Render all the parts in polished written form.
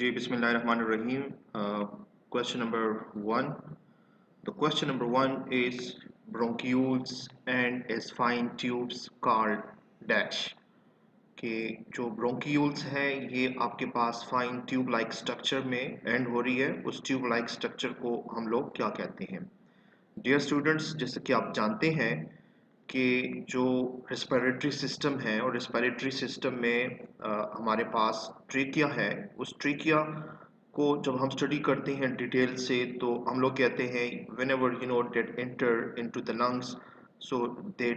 जी बिस्मिल्लाहिर्रहमानिर्रहीम question number 1 the question number 1 is bronchioles and is fine tubes called dash कि जो bronchioles है ये आपके पास फाइन ट्यूब लाइक स्ट्रक्चर में एंड हो रही है उस ट्यूब लाइक स्ट्रक्चर को हम लोग क्या कहते हैं डियर स्टूडेंट्स जैसे कि आप जानते हैं कि जो रेस्पिरेटरी सिस्टम है और रेस्पिरेटरी सिस्टम में हमारे पास ट्रीकिया है उस ट्रीकिया को जब हम स्टडी करते हैं डिटेल से तो हम लोग कहते हैं whenever you know that enter into the lungs so they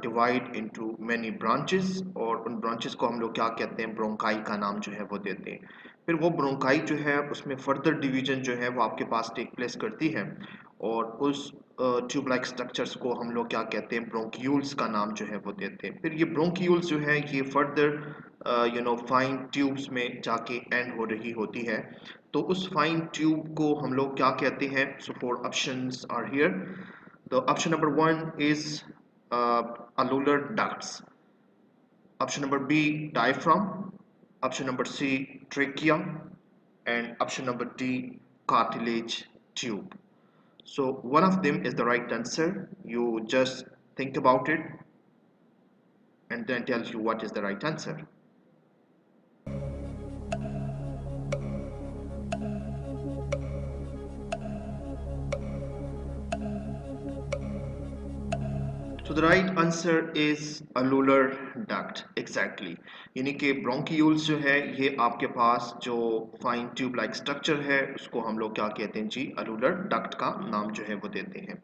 divide into many branches और उन ब्रांचेस को हम लोग क्या कहते हैं ब्रोंकाई का नाम जो है वो देते हैं फिर वो ब्रोंकाई जो है उसमें फर्दर डिवीजन जो है वो आपके पास टेक प्लेस करती है और उस ट्यूब लाइक स्ट्रक्चर्स को हम लोग क्या कहते हैं ब्रोंक्यूल्स का नाम जो है वो देते हैं फिर ये ब्रोंक्यूल्स जो है ये further you know fine tubes में जाके एंड हो रही होती है तो उस फाइन ट्यूब को हम लोग क्या कहते हैं so four options are here the option number 1 is alveolar ducts option number B diaphragm option number C trachea and option number D cartilage tube. So one of them is the right answer. You just think about it and then tells you what is the right answer. So the right answer is alveolar duct exactly. यानी कि bronchioles जो है ये आपके पास जो fine tube like structure है उसको हम लोग क्या कहते हैं जी alveolar duct का नाम जो है वो देते हैं.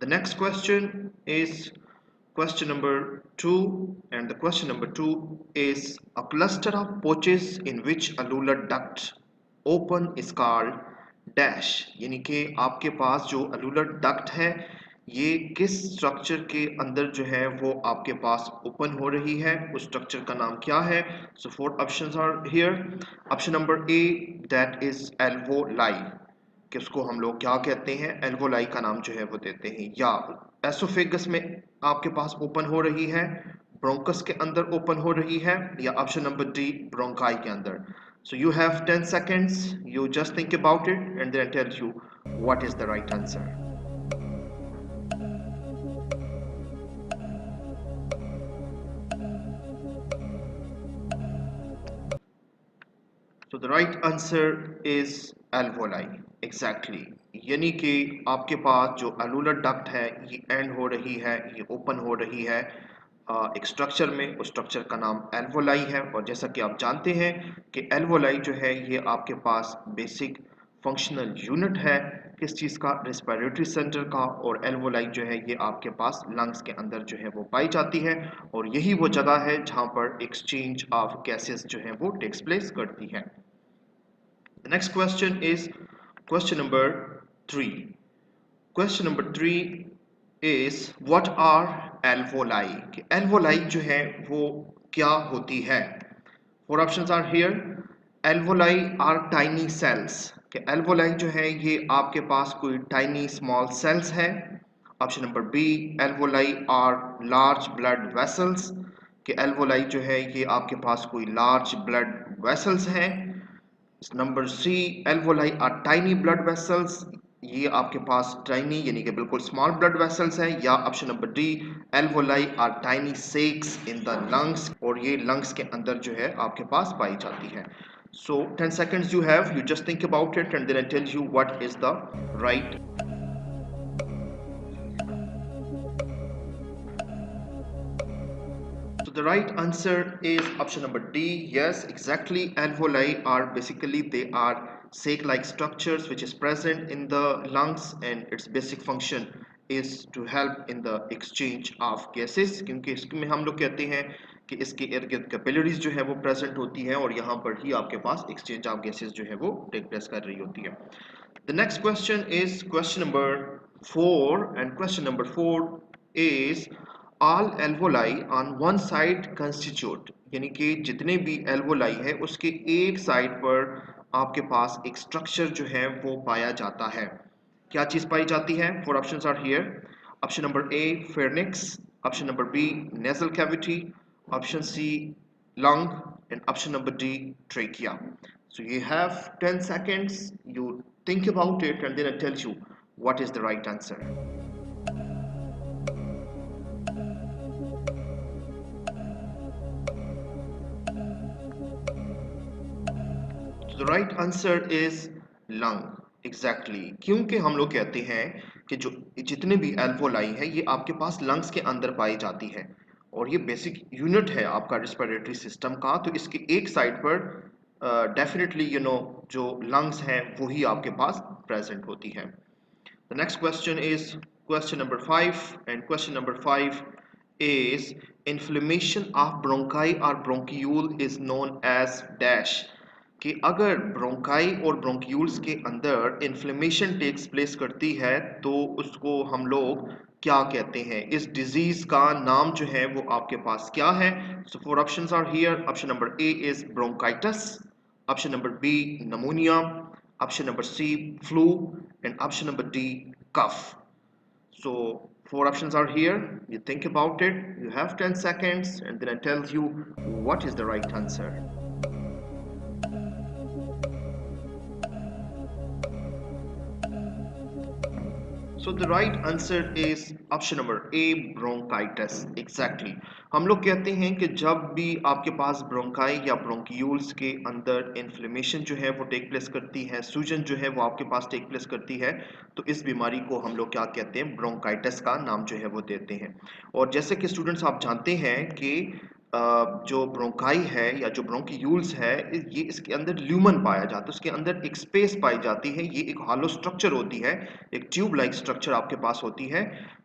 The next question is question number 2 and the question number 2 is a cluster of pouches in which alveolar duct open is called dash यानी कि आपके पास जो alveolar duct है ये किस स्ट्रक्चर के अंदर जो है वो आपके पास ओपन हो रही है उस स्ट्रक्चर का नाम क्या है so four options are here option number A that is alveoli कि उसको हम लोग क्या कहते हैं एल्वोलाई का नाम जो है वो देते हैं या एसोफेगस में आपके पास ओपन हो रही है ब्रोंकस के अंदर ओपन हो रही है या ऑप्शन नंबर डी ब्रोंकाई के अंदर so you have 10 seconds you just think about it and then I tell you what is the right answer. So the right answer is alveoli exactly यानी कि आपके पास जो alveolar duct है ये and हो रही है ये ओपन हो रही है एक स्ट्रक्चर में उस स्ट्रक्चर का नाम एल्वोलाई है और जैसा कि आप जानते हैं कि एल्वोलाई जो है ये आपके पास बेसिक फंक्शनल यूनिट है किस चीज़ का रेस्पिरेटरी सेंटर का और एल्वोलाई जो है ये आपके पास लंग्स के अंदर जो है वो पाई जाती है और यही वो जगह है जहाँ पर एक्सचेंज ऑफ गैसेस जो है वो टेक्स प्लेस करती है. The next question is question number 3. Question number 3 is what are alveoli? कि alveoli जो है वो क्या होती है? Four options are here. Alveoli are tiny cells. कि alveoli जो है ये आपके पास कोई tiny small cells है. Option number B alveoli are large blood vessels. कि alveoli जो है ये आपके पास कोई large blood vessels हैं. Number C alveoli are tiny blood vessels ये आपके पास टाइनी यानी कि बिल्कुल स्मॉल ब्लड वेसल्स है या option number D alveoli are tiny sacs in the lungs और ये लंग्स के अंदर जो है आपके पास पाई जाती है. सो 10 seconds you have you just think about it and then I tell you what is the right. So the right answer is option number D. Yes, exactly. Alveoli are basically they are sac-like structures which is present in the lungs and its basic function is to help in the exchange of gases. क्योंकि इसमें हम लोग कहते हैं कि इसके इर्द गिर्द कैपिलरीज जो है वो प्रेजेंट होती है और यहाँ पर ही आपके पास एक्सचेंज ऑफ गैसेस जो है वो टेक प्लेस कर रही होती है. The next question is question number 4 and question number 4 is all alveoli on one side constitute यानी कि जितने भी alveoli है उसके एक साइड पर आपके पास एक स्ट्रक्चर जो है वो पाया जाता है. क्या चीज पाई जाती है? Four options are here. Option number A pharynx, option number B nasal cavity, option C lung and option number D trachea. So you have 10 seconds, you think about it, and then I tell you what is the right answer. So the right answer is lung. Exactly. क्योंकि हम लोग कहते हैं कि जो जितने भी alveoli है ये आपके पास लंग्स के अंदर पाई जाती है और ये बेसिक यूनिट है आपका रिस्पिरेटरी सिस्टम का, तो इसके एक साइड पर डेफिनेटली जो लंग्स हैं वही आपके पास प्रेजेंट होती है. The next question is question number 5, and question number 5 is inflammation of bronchi or bronchiole is known as dash. कि अगर ब्रोंकाई और ब्रोंक्यूल्स के अंदर इन्फ्लेमेशन टेक्स प्लेस करती है तो उसको हम लोग क्या कहते हैं, इस डिजीज का नाम जो है वो आपके पास क्या है. So four options are here. Option number A is bronchitis, option number B pneumonia, option number C flu, and option number D cough. So four options are here. You think about it, you have 10 seconds, and then I tell you what is the right answer. So the right answer is option number A bronchitis. Exactly. हम लोग कहते हैं कि जब भी आपके पास bronchi या bronchioles के अंदर इन्फ्लेमेशन जो है वो टेक प्लेस करती है, सूजन जो है वो आपके पास टेक प्लेस करती है, तो इस बीमारी को हम लोग क्या कहते हैं, ब्रोंकाइटिस का नाम जो है वो देते हैं. और जैसे कि स्टूडेंट्स आप जानते हैं कि जो ब्रोंकाई है या जो ब्रोंक्यूल्स है ये इसके अंदर ल्यूमन पाया जाता है, उसके अंदर एक स्पेस पाई जाती है, ये एक हॉलो स्ट्रक्चर होती है, एक ट्यूब लाइक स्ट्रक्चर आपके पास होती है,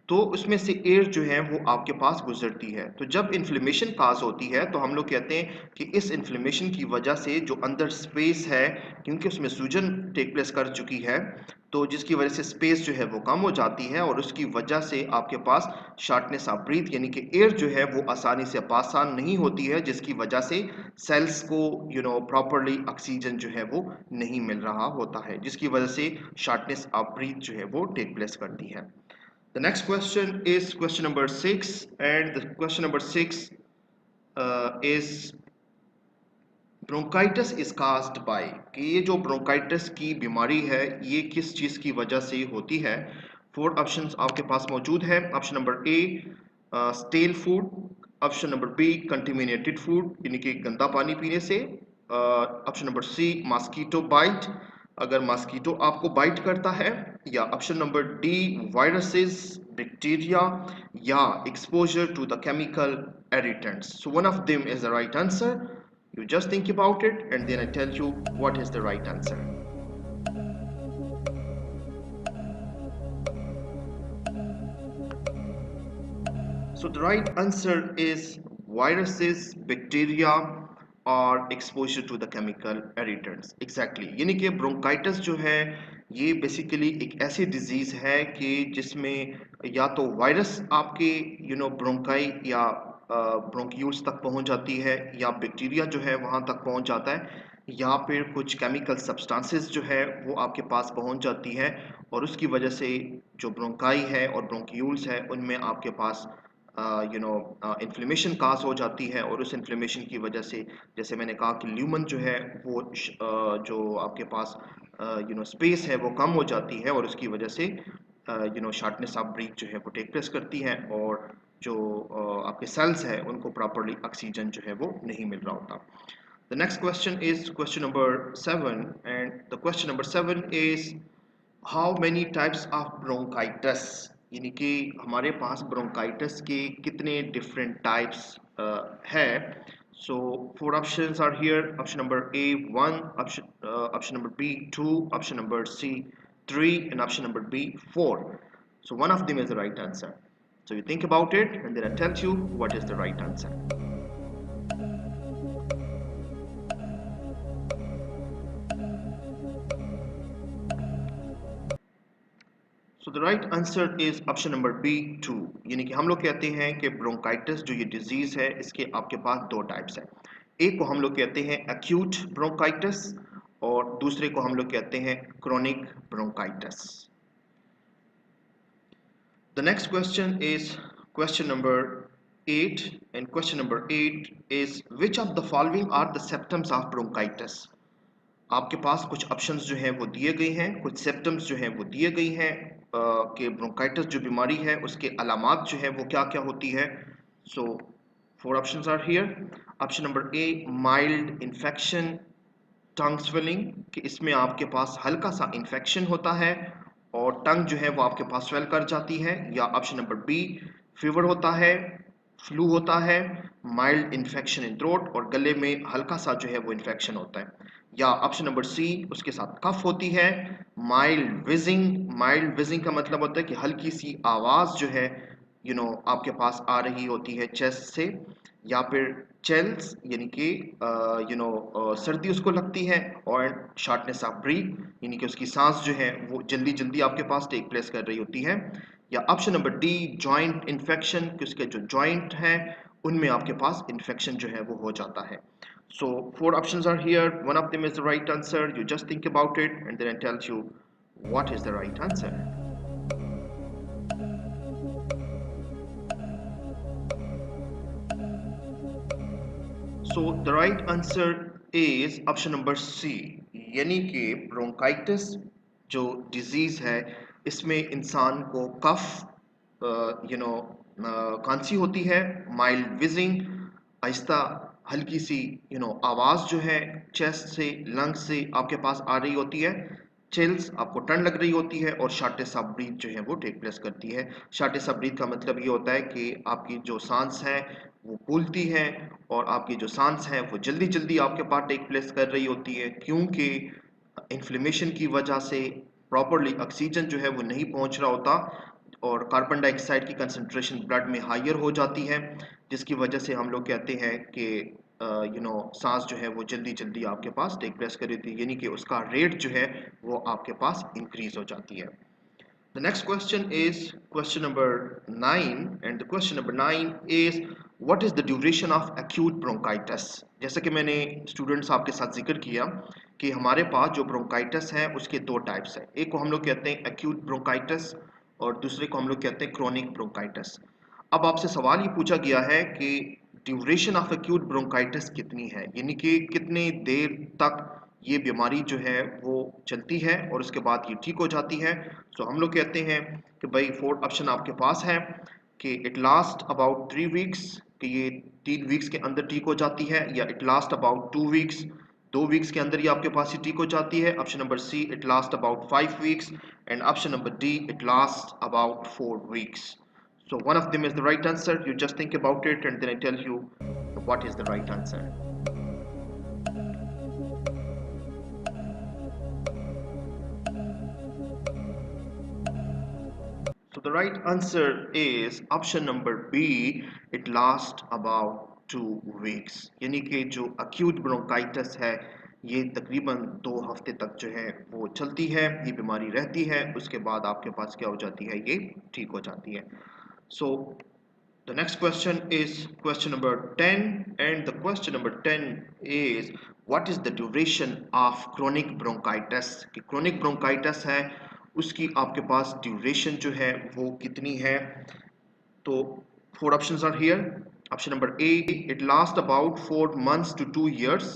तो उसमें से एयर जो है वो आपके पास गुजरती है. तो जब इन्फ्लेमेशन काज होती है तो हम लोग कहते हैं कि इस इन्फ्लेमेशन की वजह से जो अंदर स्पेस है, क्योंकि उसमें सूजन टेक प्लेस कर चुकी है, तो जिसकी वजह से स्पेस जो है वो कम हो जाती है और उसकी वजह से आपके पास शार्टनेस ऑफ ब्रीथ यानी कि एयर जो है वो आसानी से पासान नहीं होती है, जिसकी वजह से सेल्स को प्रॉपरली ऑक्सीजन जो है वो नहीं मिल रहा होता है, जिसकी वजह से शार्टनेस ऑफ ब्रीथ जो है वो टेक प्लेस करती है. The next question is question number 6, and the question number 6 is bronchitis is caused bye, कि ये जो ब्रोंकाइटिस की बीमारी है ये किस चीज़ की वजह से होती है. फोर ऑप्शंस आपके पास मौजूद है. Option number A stale food, option number B contaminated food यानी कि गंदा पानी पीने से, option number C mosquito bite, अगर मॉस्किटो आपको बाइट करता है, या option number D viruses bacteria, या exposure to the chemical irritants. So one of them is the right answer. You just think about it and then I tell you what is the right answer. So the right answer is viruses, bacteria और exposure to the chemical irritants. Exactly. यानी कि bronchitis जो है ये basically एक ऐसी disease है कि जिसमें या तो वायरस आपके ब्रोंकाई या ब्रोंक्यूल्स तक पहुंच जाती है, या बैक्टीरिया जो है वहां तक पहुंच जाता है, या फिर कुछ केमिकल सब्सटेंसेस जो है वो आपके पास पहुंच जाती है और उसकी वजह से जो ब्रोंकाई है और ब्रोंक्यूल्स है उनमें आपके पास इन्फ्लेमेशन काज हो जाती है, और उस इन्फ्लेमेशन की वजह से जैसे मैंने कहा कि ल्यूमन जो है वो जो आपके पास स्पेस है वो कम हो जाती है और उसकी वजह से शार्टनेस ऑफ ब्रीथ जो है वो टेक प्लेस करती है और जो आपके सेल्स है उनको प्रॉपरली ऑक्सीजन जो है वो नहीं मिल रहा होता. The next question is question number 7, and the question number 7 is how many types of bronchitis, यानी कि हमारे पास ब्रोंकाइटिस के कितने डिफरेंट टाइप्स है. So four options are here. Option number A 1, option number B 2, option number C 3, and option number B 4. So one of them is the right answer. So you think about it and then I tell you what is the right answer. So the right answer is option number B 2. यानी कि हम लोग कहते हैं कि bronchitis जो ये disease है इसके आपके पास दो टाइप्स हैं. एक को हम लोग कहते हैं एक्यूट ब्रोंकाइटिस और दूसरे को हम लोग कहते हैं chronic bronchitis. The next question is question number 8, and question number 8 is which of the following are the symptoms of bronchitis. आपके पास कुछ ऑप्शंस जो हैं वो दिए गए हैं, कुछ सिम्टम्स जो हैं वो दिए गई हैं कि ब्रोंकाइटिस जो बीमारी है उसके अलामात जो है वो क्या क्या होती है. So 4 options are here. Option number A, mild infection, tongue swelling, कि इसमें आपके पास हल्का सा इन्फेक्शन होता है और टंग जो है वो आपके पास स्वेल कर जाती है. या ऑप्शन नंबर बी, फीवर होता है, फ्लू होता है, माइल्ड इन्फेक्शन इन थ्रोट, और गले में हल्का सा जो है वो इन्फेक्शन होता है. या ऑप्शन नंबर सी, उसके साथ कफ होती है, माइल्ड विजिंग. माइल्ड विजिंग का मतलब होता है कि हल्की सी आवाज़ जो है आपके पास आ रही होती है चेस्ट से. या फिर चेल्स, यानी कि सर्दी उसको लगती है, और शॉर्टनेस ऑफ ब्रीथ, यानी कि उसकी सांस जो है वो जल्दी जल्दी आपके पास टेक प्लेस कर रही होती है. या option number D, joint infection, कि उसके जो जॉइंट हैं उनमें आपके पास इन्फेक्शन जो है वो हो जाता है. So 4 options are here. One of them is the right answer. You just think about it and then I tell you what is the right answer. So the right answer is option number C. यानी कि bronchitis जो disease है इसमें इंसान को कफ खांसी होती है, माइल्ड विजिंग, आहिस्ता हल्की सी आवाज़ जो है चेस्ट से लंग से आपके पास आ रही होती है, चिल्स, आपको ठंड लग रही होती है, और शॉर्टेज ऑफ ब्रीथ जो है वो टेक प्लेस करती है. शॉर्टेज ऑफ ब्रीथ का मतलब ये होता है कि आपकी जो सांस है वो फूलती है और आपकी जो सांस है वो जल्दी जल्दी आपके पास टेक प्लेस कर रही होती है, क्योंकि इन्फ्लेमेशन की वजह से प्रॉपरली ऑक्सीजन जो है वो नहीं पहुंच रहा होता और कार्बन डाइऑक्साइड की कंसंट्रेशन ब्लड में हायर हो जाती है, जिसकी वजह से हम लोग कहते हैं कि सांस जो है वो जल्दी जल्दी आपके पास टेक प्लेस कर रही थी, यानी कि उसका रेट जो है वो आपके पास इंक्रीज हो जाती है. The next question is question number 9, and the question number 9 is what is the duration of acute bronchitis. जैसे कि मैंने स्टूडेंट्स आपके साथ जिक्र किया कि हमारे पास जो ब्रोंकाइटिस है उसके दो टाइप्स हैं. एक को हम लोग कहते हैं acute bronchitis और दूसरे को हम लोग कहते हैं chronic bronchitis. अब आपसे सवाल ये पूछा गया है कि ड्यूरेशन ऑफ एक्यूट ब्रोंकाइटिस कितनी है, यानी कि कितने देर तक ये बीमारी जो है वो चलती है और उसके बाद ये ठीक हो जाती है. सो हम लोग कहते हैं कि भाई 4 ऑप्शन आपके पास है कि इट लास्ट अबाउट 3 वीक्स, कि ये 3 वीक्स के अंदर ठीक हो जाती है, या it last about 2 weeks, 2 weeks के अंदर ये आपके पास ही ठीक हो जाती है. Option number C, it last about 5 weeks, and option number D, it last about 4 weeks. So one of them is the right answer. You just think about it and then I tell you what is the right answer. So the right answer is option number B. It lasts about 2 weeks. यानी कि जो acute bronchitis है ये तकरीबन 2 हफ्ते तक जो है वो चलती है, ये बीमारी रहती है, उसके बाद आपके पास क्या हो जाती है, ये ठीक हो जाती है. So the next question is question number 10, and the question number 10 is what is the duration of chronic bronchitis. कि chronic bronchitis है उसकी आपके पास ड्यूरेशन जो है वो कितनी है. तो 4 options are here. Option number A, it lasts about 4 months to 2 years.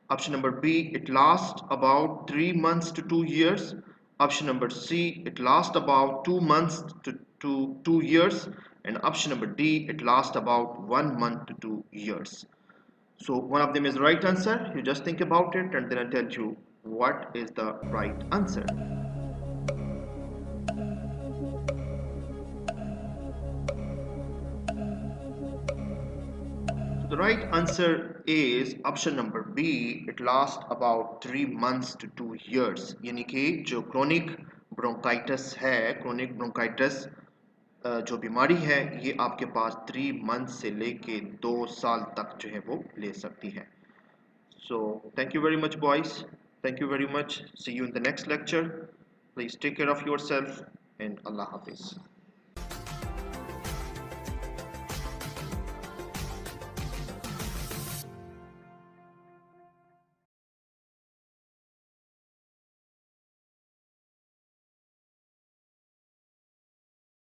Option number B, it lasts about 3 months to 2 years. Option number C, it lasts about 2 months to 2 years. And option number D, it lasts about 1 month to 2 years. So one of them is the right answer. You just think about it and then I'll tell you what is the right answer. The right answer is option number B. It lasts about 3 months to 2 years. यानी कि जो chronic bronchitis है, chronic bronchitis जो बीमारी है ये आपके पास 3 months से लेके 2 साल तक जो है वो ले सकती है. So thank you very much boys. Thank you very much. See you in the next lecture. Please take care of yourself and Allah Hafiz.